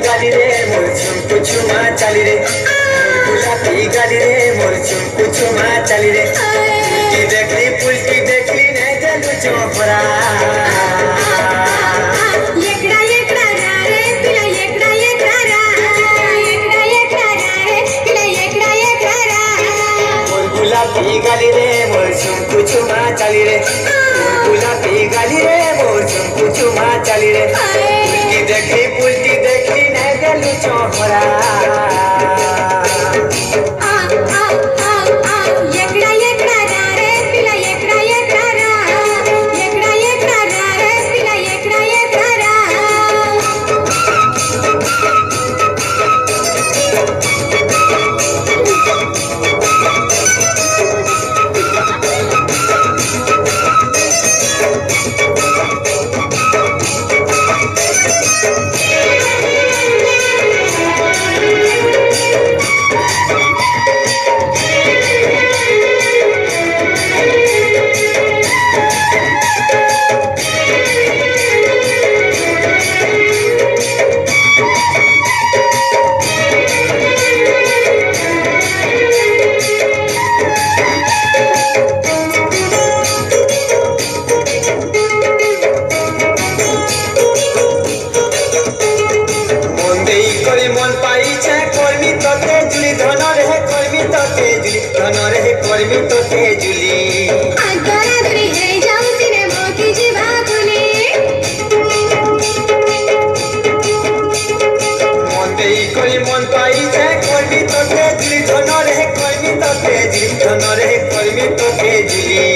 गाली रे मोर चुमकु चुमा चाली रे गुलाबी गाली रे मोर चुमकु चुमा चाली रे पुलकी देखली नहीं जलू चोपरा एकड़ा एकड़ा रे पिला एकड़ा एकड़ा एकड़ा एकड़ा रे पिला एकड़ा एकड़ा मोर गुलाबी गाली रे मोर चुमकु चुमा चाली रे गुलाबी गाली रे मोर चुमकु चुमा चाली रे पुलकी देखली नहीं जलू चोपरा मन पाइछे कर्मी तोते जुली धन रे कर्मी तोते जुली धन रे कर्मी तोते जुली आगरा धरी हे जाउसी रे मोकी जीवा गुनी मन देई करी मन पाइछे कर्मी तोते जुली धन रे कर्मी तोते जुली धन रे कर्मी तोते जुली